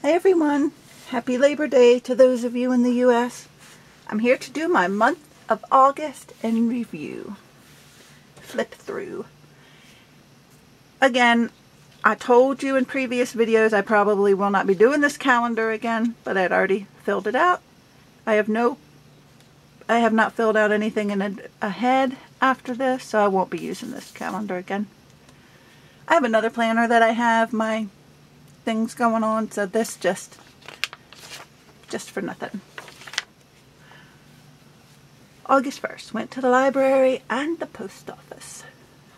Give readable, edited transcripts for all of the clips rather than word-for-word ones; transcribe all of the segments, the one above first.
Hey everyone, happy Labor Day to those of you in the US. I'm here to do my month of August in review. Flip through. Again, I told you in previous videos I probably will not be doing this calendar again, but I'd already filled it out. I have not filled out anything ahead after this, so I won't be using this calendar again. I have another planner that I have my things going on, so this just for nothing. August 1st, went to the library and the post office.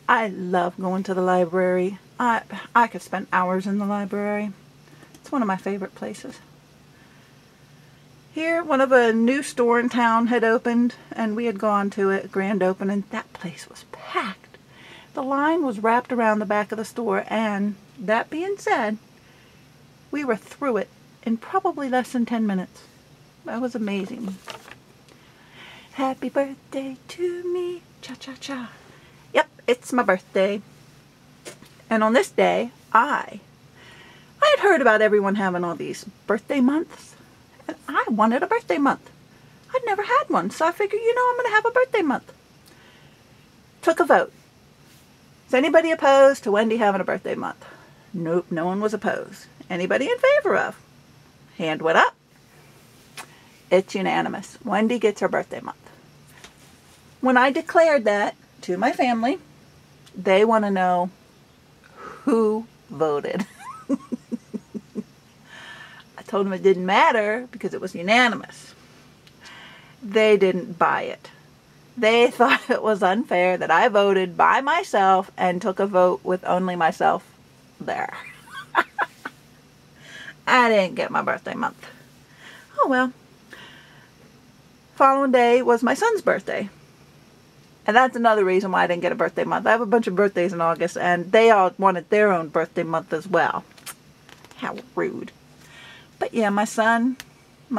I love going to the library. I could spend hours in the library. It's one of my favorite places. Here, a new store in town had opened, and we had gone to it, grand opening. That place was packed. The line was wrapped around the back of the store, and that being said, we were through it in probably less than 10 minutes. That was amazing. Happy birthday to me, cha-cha-cha. Yep, it's my birthday. And on this day, I had heard about everyone having all these birthday months, and I wanted a birthday month. I'd never had one, so I figured, I'm going to have a birthday month. Took a vote. Is anybody opposed to Wendy having a birthday month? Nope, no one was opposed. Anybody in favor of? Hand went up. It's unanimous. Wendy gets her birthday month. When I declared that to my family, they want to know who voted. I told them it didn't matter because it was unanimous. They didn't buy it. They thought it was unfair that I voted by myself and took a vote with only myself there. I didn't get my birthday month. Oh well. Following day was my son's birthday. And that's another reason why I didn't get a birthday month. I have a bunch of birthdays in August, and they all wanted their own birthday month as well. How rude. But yeah, my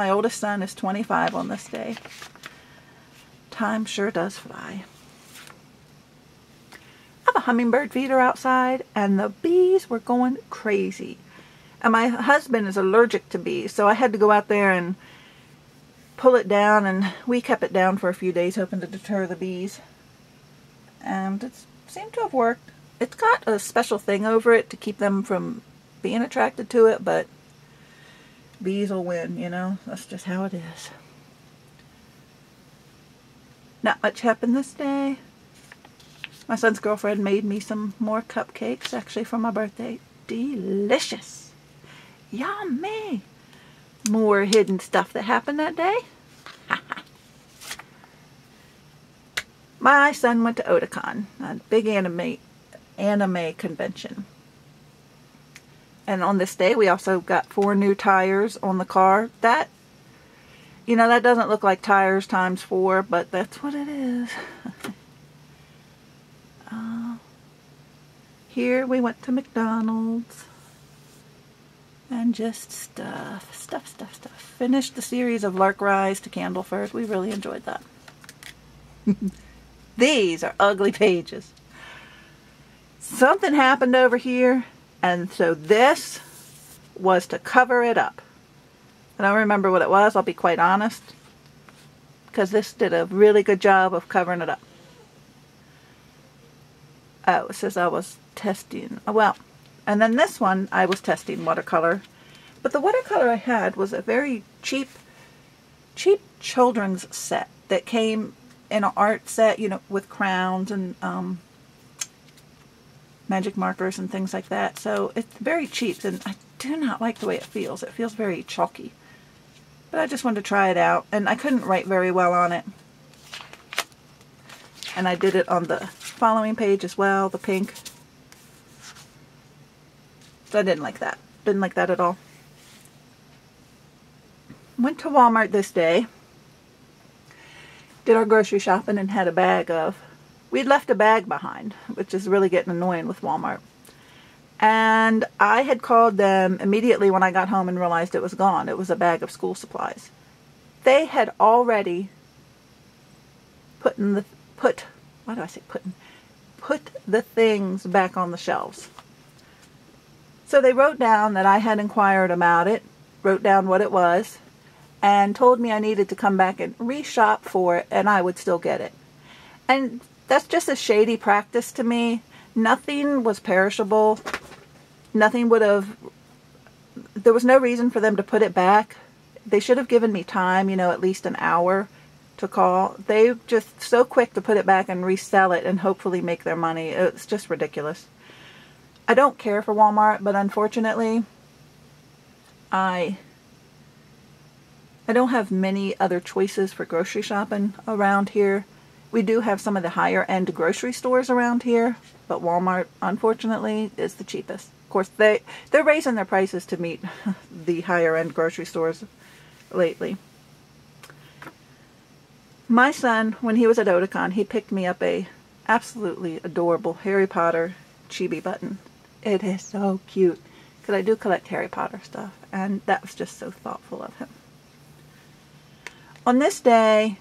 oldest son is 25 on this day. Time sure does fly. I have a hummingbird feeder outside, and the bees were going crazy. And my husband is allergic to bees, so I had to go out there and pull it down, and we kept it down for a few days, hoping to deter the bees. And it seemed to have worked. It's got a special thing over it to keep them from being attracted to it, but bees will win, That's just how it is. Not much happened this day. My son's girlfriend made me some more cupcakes, actually, for my birthday. Delicious. Yummy. More hidden stuff that happened that day. My son went to Otakon, a big anime convention. And on this day, we also got 4 new tires on the car. That doesn't look like tires times 4, but that's what it is. Here we went to McDonald's. And just stuff. Finished the series of Lark Rise to Candleford. We really enjoyed that. These are ugly pages. Something happened over here, and so this was to cover it up. I don't remember what it was, I'll be quite honest, because this did a really good job of covering it up. Oh, it says I was testing. Well, and then this one, I was testing watercolor. But the watercolor I had was a very cheap children's set that came in an art set, with crowns and magic markers and things like that. So it's very cheap, and I do not like the way it feels. It feels very chalky. But I just wanted to try it out, and I couldn't write very well on it. And I did it on the following page as well, the pink. So I didn't like that. Didn't like that at all. Went to Walmart this day. Did our grocery shopping and had a bag of... We'd left a bag behind, which is really getting annoying with Walmart. And I had called them immediately when I got home and realized it was gone. It was a bag of school supplies. They had already put the things back on the shelves. So they wrote down that I had inquired about it wrote down what it was, and told me I needed to come back and re-shop for it, and I would still get it. And that's just a shady practice to me. Nothing was perishable. Nothing would have... There was no reason for them to put it back. They should have given me time, you know, at least an hour to call. They just so quick to put it back and resell it and hopefully make their money. It's just ridiculous. I don't care for Walmart, but unfortunately, I don't have many other choices for grocery shopping around here. We do have some of the higher end grocery stores around here, but Walmart, unfortunately, is the cheapest. Of course, they're raising their prices to meet the higher end grocery stores lately. My son, when he was at Otakon, he picked me up a absolutely adorable Harry Potter chibi button. It is so cute, because I do collect Harry Potter stuff, and that was just so thoughtful of him. On this day,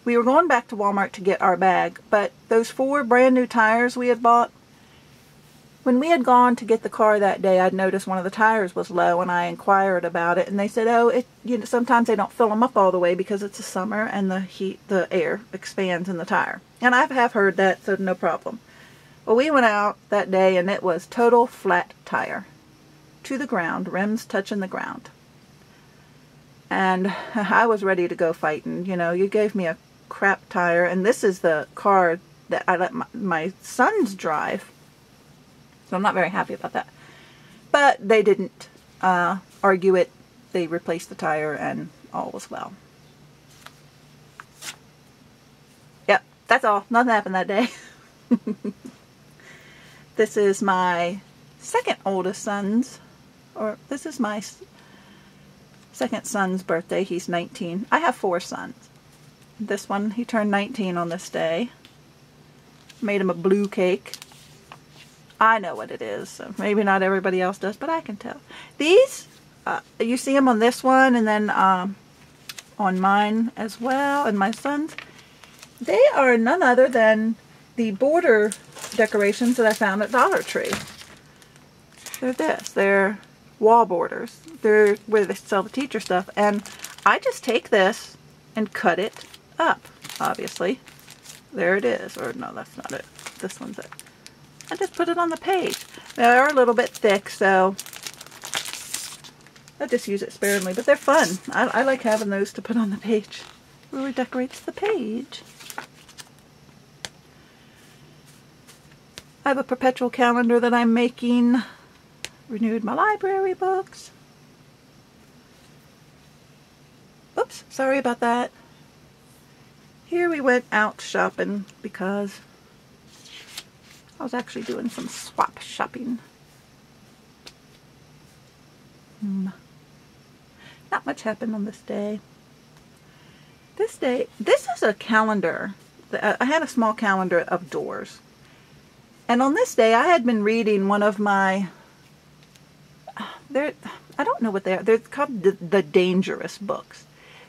we were going back to Walmart to get our bag, but those 4 brand new tires we had bought, when we had gone to get the car that day, I'd noticed one of the tires was low, and I inquired about it, and they said, oh, sometimes they don't fill them up all the way because it's the summer and the air expands in the tire. And I have heard that, so no problem. Well, we went out that day, and it was total flat tire. To the ground, rims touching the ground. And I was ready to go fighting. You know, you gave me a crap tire, and this is the car that I let my sons drive. So I'm not very happy about that. But they didn't argue it. They replaced the tire, and all was well. Yep, that's all. Nothing happened that day. This is my second oldest son's, or this is my second son's birthday. He's 19. I have 4 sons. This one, he turned 19 on this day. Made him a blue cake. I know what it is. So maybe not everybody else does, but I can tell. These, you see them on this one, and then on mine as well, and my son's. They are none other than the border decorations that I found at Dollar Tree. They're this. They're wall borders. They're where they sell the teacher stuff. And I just take this and cut it up, obviously. There it is. Or no, that's not it. This one's it. I just put it on the page. They are a little bit thick, so I just use it sparingly. But they're fun. I like having those to put on the page. Really decorates the page. I have a perpetual calendar that I'm making. Renewed my library books. Oops, sorry about that. Here we went out shopping because I was actually doing some swap shopping. Not much happened on this day. This is a calendar. I had a small calendar of doors. And on this day, I had been reading one of my, I don't know what they are. They're called the dangerous books.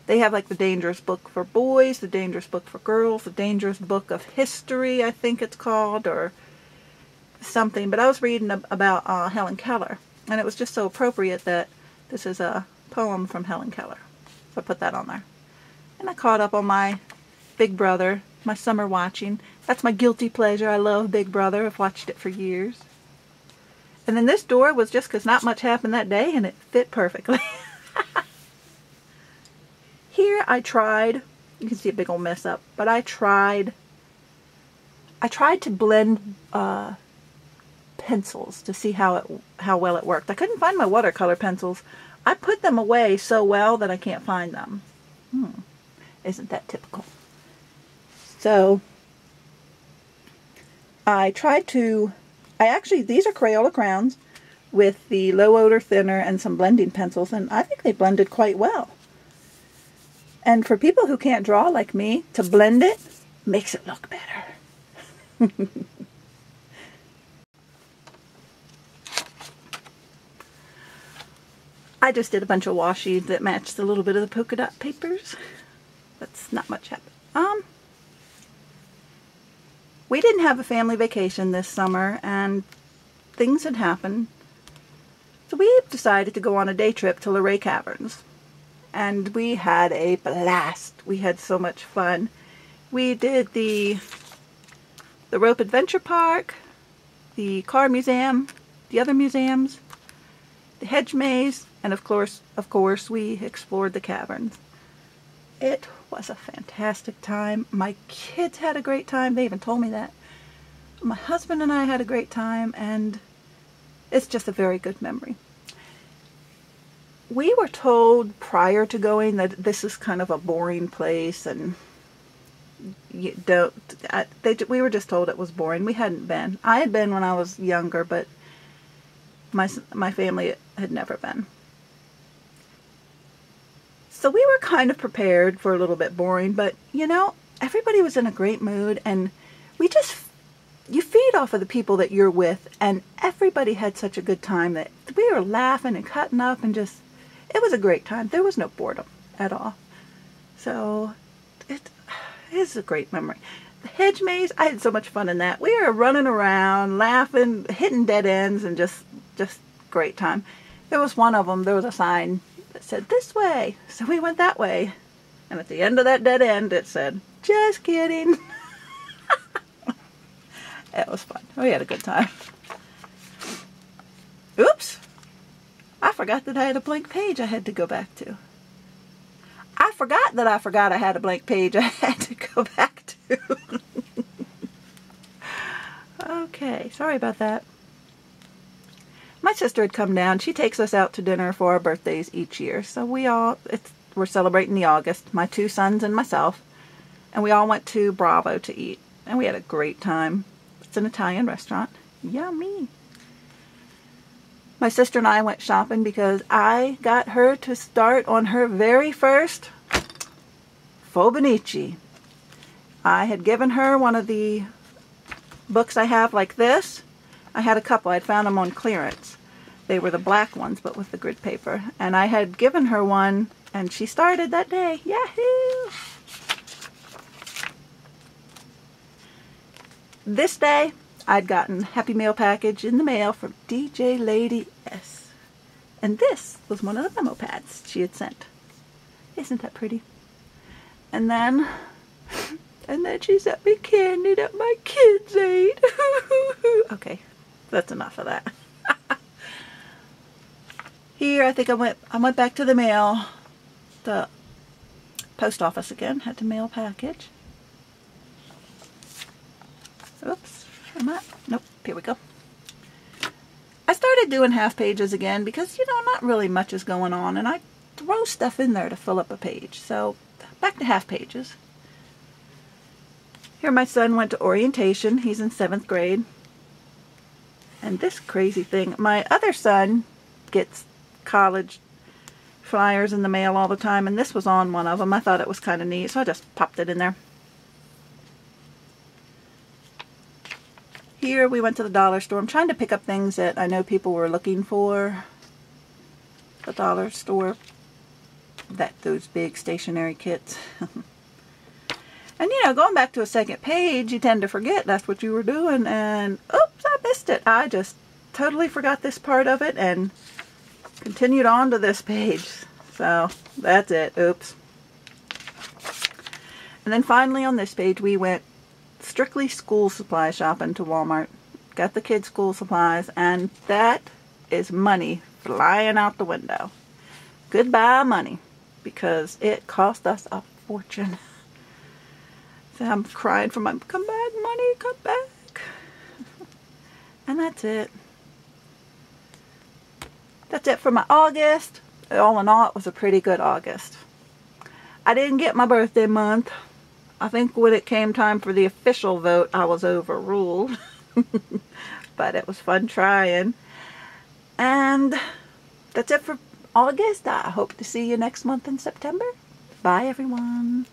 They have like the dangerous book for boys, the dangerous book for girls, the dangerous book of history, I think it's called, or something. But I was reading about Helen Keller, and it was just so appropriate that this is a poem from Helen Keller. So I put that on there. And I caught up on my Big Brother, my summer watching. That's my guilty pleasure. I love Big Brother. I've watched it for years. And then this door was just because not much happened that day, and it fit perfectly. Here I tried, you can see a big old mess up, but I tried to blend pencils to see how well it worked. I couldn't find my watercolor pencils. I put them away so well that I can't find them. Isn't that typical? So I tried to, these are Crayola crayons with the low odor thinner and some blending pencils, and I think they blended quite well. And for people who can't draw like me, to blend it makes it look better. I just did a bunch of washi that matched a little bit of the polka dot papers. That's not much happened. We didn't have a family vacation this summer, and things had happened. So we decided to go on a day trip to Luray Caverns. And we had a blast. We had so much fun. We did the Rope Adventure Park, the car museum, the other museums, the hedge maze, and of course, we explored the caverns. It was a fantastic time. My kids had a great time. They even told me that. My husband and I had a great time, and it's just a very good memory. We were told prior to going that this is kind of a boring place, and we were just told it was boring. We hadn't been. I had been when I was younger, but my family had never been. So we were kind of prepared for a little bit boring, but you know, everybody was in a great mood, and you feed off of the people that you're with, and everybody had such a good time that we were laughing and cutting up, and it was a great time. There was no boredom at all. So it is a great memory. The hedge maze, I had so much fun in that. We were running around, laughing, hitting dead ends, and just great time. There was one of them, there was a sign that said, "This way." So we went that way. And at the end of that dead end, it said, "Just kidding." It was fun. We had a good time. Oops. I forgot that I had a blank page I had to go back to. I forgot I had a blank page I had to go back to. Okay, sorry about that. My sister had come down. She takes us out to dinner for our birthdays each year. So we're celebrating the August, my 2 sons and myself. And we all went to Bravo to eat. And we had a great time. It's an Italian restaurant. Yummy. My sister and I went shopping because I got her to start on her very first Fauxbonichi. I had given her one of the books I have like this. I had a couple. I'd found them on clearance. They were the black ones, but with the grid paper. And I had given her one, and she started that day. Yahoo! This day, I'd gotten Happy Meal package in the mail from DJ Lady S. And this was one of the memo pads she had sent. Isn't that pretty? And then she sent me candy that my kids ate. Okay, that's enough of that. Here, I think I went back to the post office again. Had to mail package. Oops, nope, here we go. I started doing half pages again because, you know, not really much is going on, and I throw stuff in there to fill up a page. So, back to half pages. Here my son went to orientation. He's in 7th grade. And this crazy thing, my other son gets college flyers in the mail all the time, and this was on one of them. I thought it was kind of neat, so I just popped it in there. Here we went to the dollar store. I'm trying to pick up things that I know people were looking for. The dollar store. Those big stationery kits. And you know, going back to a second page, you tend to forget that's what you were doing, and oops, I missed it. I just totally forgot this part of it and continued on to this page. So that's it. Oops. And then finally on this page we went strictly school supply shopping to Walmart. Got the kids' school supplies, and that is money flying out the window. Goodbye money, because it cost us a fortune. So I'm crying for my come back money, come back. And that's it. That's it for my August. All in all, it was a pretty good August. I didn't get my birthday month. I think when it came time for the official vote, I was overruled. But it was fun trying. And that's it for August. I hope to see you next month in September. Bye, everyone.